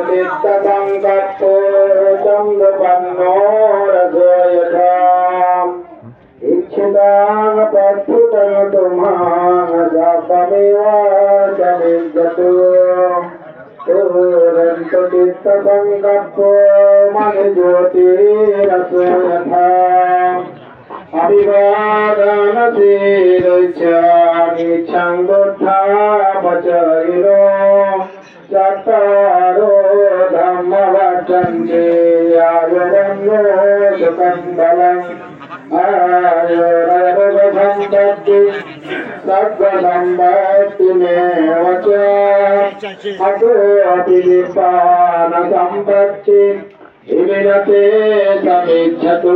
चित्तसङ्कल्पो चन्द्रपन्नो रजोयथाम् इच्छितां पठितनुतुमां जापमेव समिज्जतु चित्तसङ्कल्पो मनुज्योतिरसोयथाम् अभिवादनशीलच्छामिच्छं बुद्धापचरिणो चत्वारो धम्मवचन्ते आयुरन्यो सुखं बलम् आयुरवसम्पत्ति सर्वसम्पत्तिमेव च अतोऽपि निप्पानसम्पत्ति विविधते समिच्छतु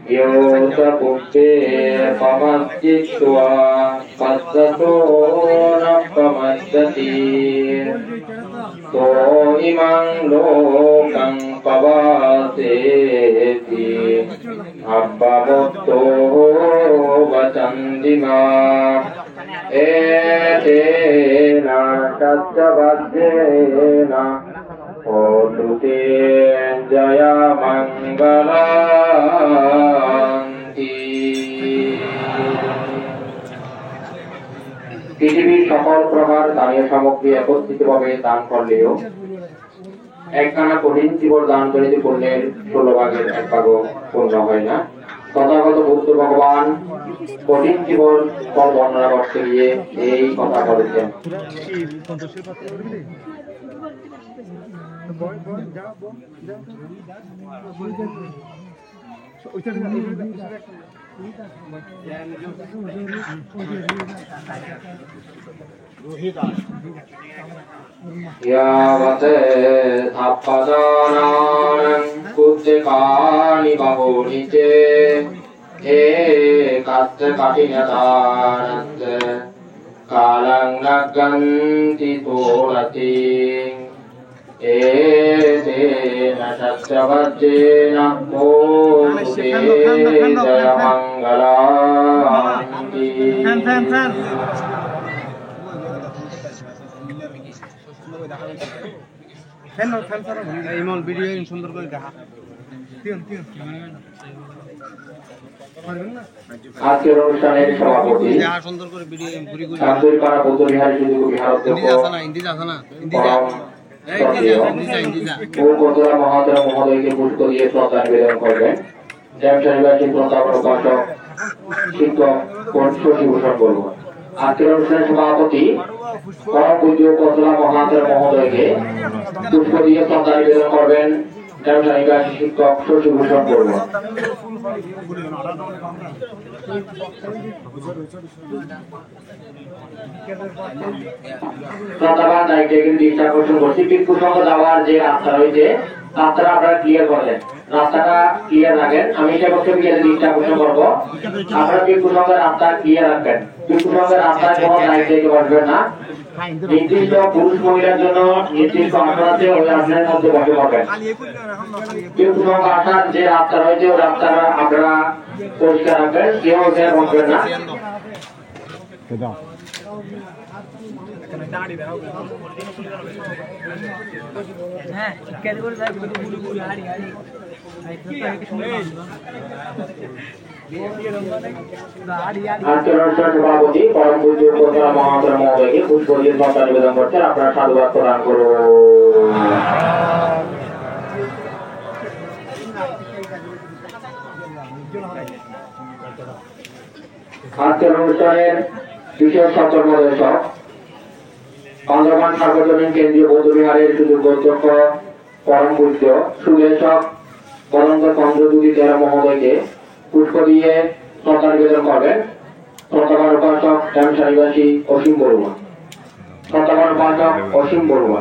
योगपुष्पे पमच्चित्वा पश्यतो न पमच्यति तो इमं लोकं पवासेति अब्बवत्तो वचन्दिमा एतेन सत्यवद्येन होतु ते जया मङ्गलान्ति। পৃথিবীর সকল প্রকার দানীয় সামগ্রী একত্রিতভাবে দান করলেও একখানা কঠিন জীবন দান করিতে পুণ্যের 16 ভাগের 1 ভাগও পূর্ণ হয় না। তথাগত বুদ্ধ ভগবান কঠিন জীবন ফল বর্ণনা করতে গিয়ে এই কথা বলেছেন। यावते थाप्पदानां कुच्चकानि बहूनि चे एकत्र कठिनतानञ्च कालं न गन्ति तोरति एतेन सत्यवज्रेण होतु ते जयमङ्गलान्ति। সুন্দর করে দেখা আজকের অনুষ্ঠানের সভাপতি শান্তরিপাড়া বৌদ্ধবিহারী সুযোগ বিহার অধ্যক্ষ মহাদেব মহোদয়কে পুষ্প দিয়ে শ্রদ্ধা নিবেদন করবেন। শিক্ষক শশীভূষণ বলব। আজকের অনুষ্ঠানের সভাপতি পরম পূজ্য কতলা মহাদেব মহোদয়কে পুষ্প দিয়ে শ্রদ্ধা নিবেদন করবেন। শিক্ষক শশীভূষণ বলব। শ্রদ্ধাবান দায়িত্বে কিন্তু ইচ্ছা আকর্ষণ করছি পিকু সংঘ যাওয়ার যে রাস্তা রয়েছে রাস্তাটা আপনারা ক্লিয়ার করেন, রাস্তাটা ক্লিয়ার রাখেন। আমি সে পক্ষে ইচ্ছা আকর্ষণ করবো আপনারা পিকু সংঘের রাস্তা ক্লিয়ার রাখবেন। পিকু সংঘের রাস্তায় কোনো দায়িত্ব দিতে পারবেন না। নির্দিষ্ট পুরুষ মহিলার জন্য নির্দিষ্ট আসন আছে, ওই আসনের মধ্যে বসে পড়বেন। পিকু সংঘ আসার যে রাস্তা রয়েছে ওই রাস্তাটা আপনারা পরিষ্কার রাখবেন, কেউ ওখানে বসবেন না। সভাপতি পরম পূজ্য কতলা মহাদেব মহোদয়কে পুষ্প দিয়ে শ্রদ্ধা নিবেদন করছেন। আপনারা সাধুবাদ প্রদান করুন। আজকের অনুষ্ঠানের বিশেষ সতর্কদর্শক বান্দরবান সার্বজনীন কেন্দ্রীয় বৌদ্ধবিহারের সুযোগ্য অধ্যক্ষ পরম পূজ্য সুলেশক বরন্ত চন্দ্রযুগী তেরা মহোদয়কে পুষ্প দিয়ে শ্রদ্ধা নিবেদন করবেন। শ্রদ্ধাবান উপাসক শ্যামশালীবাসী অসীম বড়ুয়া, শ্রদ্ধাবান উপাসক অসীম বড়ুয়া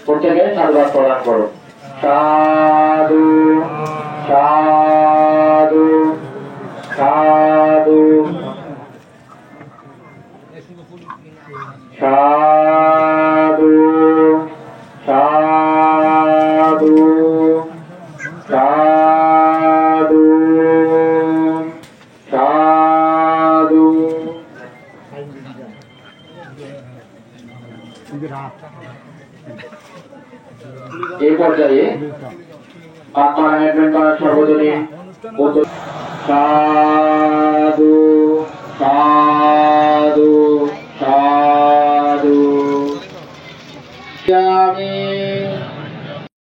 প্রত্যেকে সাধুবাদ প্রদান করুন। সাধু সাধু সাধু। সাধু সাধু। এই পর্যায়ে আত্মা ম্যানেজমেন্ট করার সর্বজনীন সাধু